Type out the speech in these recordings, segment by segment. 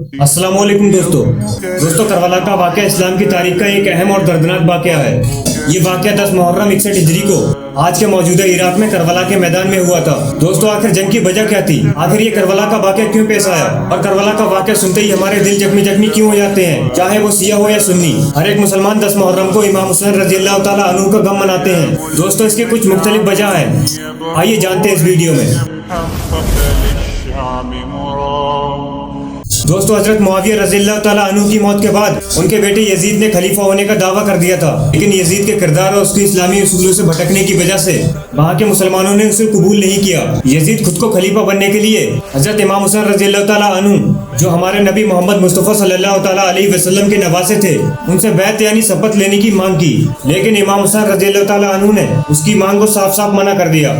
अस्सलाम वालेकुम दोस्तों करबला का वाक़या इस्लाम की तारीख का एक अहम और दर्दनाक वाक़या है। ये वाक़या 10 मुहर्रम 61 हिजरी को आज के मौजूदा इराक में करबला के मैदान में हुआ था। दोस्तों आखिर जंग की वजह क्या थी? आखिर ये करबला का वाक़या क्यों पेश आया? और करबला का वाक़या सुनते ही हमारे दिल जख्मी क्यों हो जाते हैं, चाहे वो शिया हो या सुन्नी। हर एक मुसलमान 10 मुहर्रम को इमाम हुसैन रज़ियल्लाहु ताला अन्हु का गम मनाते हैं। दोस्तों इसके कुछ मुख्तलिफ वजह है, आइए जानते हैं इस वीडियो में। दोस्तों हजरत मुआविया रज़ियल्लाहु ताला अन्हु की मौत के बाद उनके बेटे यजीद ने खलीफा होने का दावा कर दिया था, लेकिन यजीद के किरदार और उसके इस्लामी उसूलों से भटकने की वजह से वहाँ के मुसलमानों ने उसे कबूल नहीं किया। यजीद खुद को खलीफा बनने के लिए हजरत इमाम हुसैन रज़ियल्लाहु ताला अन्हु, जो हमारे नबी मोहम्मद मुस्तफ़ा सल्लल्लाहु ताला अलैहि वसल्लम के नवासे थे, उनसे बैत यानी शपथ लेने की मांग की, लेकिन इमाम हुसैन रज़ियल्लाहु ताला अन्हु ने उसकी मांग को साफ साफ मना कर दिया,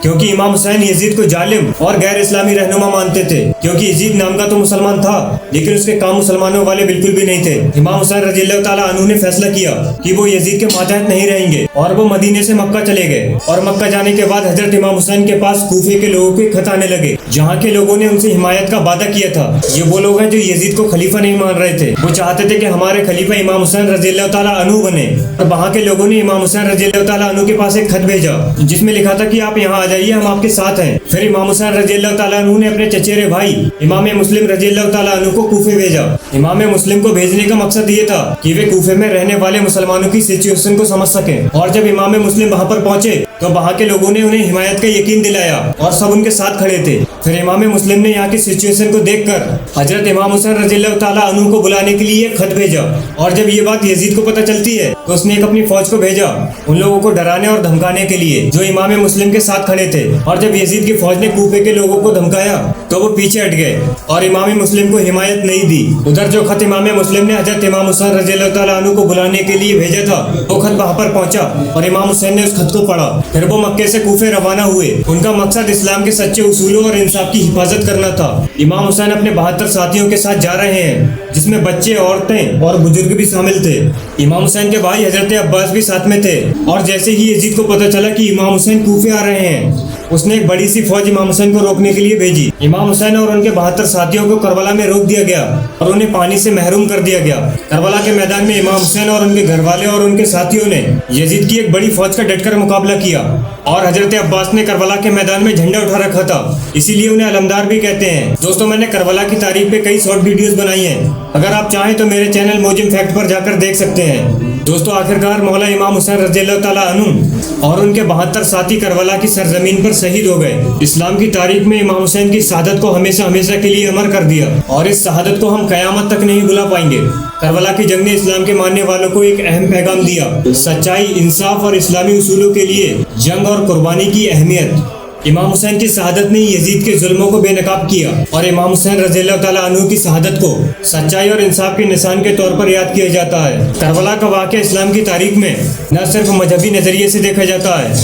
क्योंकि इमाम हुसैन यजीद को जालिम और गैर इस्लामी रहनुमा मानते थे। क्योंकि यजीद नाम का तो मुसलमान था, लेकिन उसके काम मुसलमानों वाले बिल्कुल भी नहीं थे। इमाम हुसैन रज़ियल्लाहु ताला अन्हु ने फैसला किया कि वो यजीद के मातहत नहीं रहेंगे और वो मदीने से मक्का चले गए। और मक्का जाने के बाद हजरत इमाम हुसैन के पास कूफे के लोगों के खत आने लगे, जहाँ के लोगों ने उनसे हिमायत का वादा किया था। ये वो लोग हैं जो यजीद को खलीफा नहीं मान रहे थे, वो चाहते थे कि हमारे खलीफा इमाम हुसैन रज़ियल्लाहु ताला अन्हु बने। और वहाँ के लोगों ने इमाम हुसैन रज़ियल्लाहु ताला अन्हु के पास एक खत भेजा, जिसमें लिखा था कि आप यहाँ आ जाइए, हम आपके साथ हैं। फिर इमाम हुसैन रज़ियल्लाहु ताला अन्हु ने अपने चचेरे भाई इमाम मुस्लिम रज़ियल्लाहु ताला अन्हु को कूफे भेजा। इमाम मुस्लिम को भेजने का मकसद ये था कि वे कूफे में रहने वाले मुसलमानों की सिचुएशन को समझ सकें। और जब इमाम मुस्लिम वहाँ पर पहुंचे तो वहाँ के लोगों ने उन्हें हिमायत का यकीन दिलाया और सब उनके साथ खड़े थे। फिर इमाम मुस्लिम ने यहाँ की सिचुएशन को देखकर हजरत इमाम हुसैन रज़ियल्लाहु ताला अन्हु को बुलाने के लिए खत भेजा। और जब ये बात यजीद को पता चलती है तो उसने एक अपनी फौज को भेजा उन लोगों को डराने और धमकाने के लिए जो इमाम मुस्लिम के साथ खड़े थे। और जब यजीद की फौज ने कूफे के लोगों को धमकाया तो वो पीछे हट गए और इमाम मुस्लिम को हिमायत नहीं दी। उधर जो खत इमाम मुस्लिम ने हजरत इमाम हुसैन रज़ियल्लाहु ताला अन्हु को बुलाने के लिए भेजा था, वो खत वहाँ पर पहुंचा और इमाम हुसैन ने उस खत को पढ़ा। फिर वो मक्के से कूफे रवाना हुए। उनका मकसद इस्लाम के सच्चे उसूलों और इंसाफ की हिफाजत करना था। इमाम हुसैन अपने 72 साथियों के साथ जा रहे हैं, जिसमें बच्चे, औरतें और बुजुर्ग भी शामिल थे। इमाम हुसैन के भाई हजरत अब्बास भी साथ में थे। और जैसे ही यजीद को पता चला कि इमाम हुसैन कूफे आ रहे हैं, उसने एक बड़ी सी फौज इमाम हुसैन को रोकने के लिए भेजी। इमाम हुसैन और उनके 72 साथियों को करबला में रोक दिया गया और उन्हें पानी से महरूम कर दिया गया। करबला के मैदान में इमाम हुसैन और उनके घर वाले और उनके साथियों ने यजीद की एक बड़ी फौज का डटकर मुकाबला किया। और हजरत अब्बास ने करबला के मैदान में झंडा उठा रखा था, इसीलिए उन्हें अलमदार भी कहते हैं। दोस्तों मैंने करबला की तारीख पे कई शॉर्ट वीडियोस बनाई हैं, अगर आप चाहें तो मेरे चैनल मोजिम फैक्ट पर जाकर देख सकते हैं। दोस्तों आखिरकार मौला इमाम हुसैन रज़ियल्लाहु ताला अन्हु और उनके 72 साथी करबला की सरजमीन पर शहीद हो गए। इस्लाम की तारीख में इमाम हुसैन की शहादत को हमेशा हमेशा के लिए अमर कर दिया और इस शहादत को हम क़यामत तक नहीं भुला पाएंगे। करबला की जंग ने इस्लाम के मानने वालों को एक अहम पैगाम दिया, सच्चाई, इंसाफ और इस्लामी उसूलों के लिए जंग और कुर्बानी की अहमियत। इमाम हुसैन की शहादत ने यजीद के जुल्मों को बेनकाब किया और इमाम हुसैन रज़ियल्लाहु ताला अन्हु की शहादत को सच्चाई और इंसाफ के निशान के तौर पर याद किया जाता है। करबला का वाक़या इस्लाम की तारीख में न सिर्फ मजहबी नज़रिए से देखा जाता है,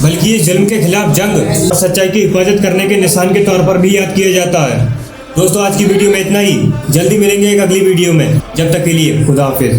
बल्कि ये जुल्म के खिलाफ जंग और सच्चाई की हिफाजत करने के निशान के तौर पर भी याद किया जाता है। दोस्तों आज की वीडियो में इतना ही, जल्दी मिलेंगे एक अगली वीडियो में, जब तक के लिए खुदा हाफिज़।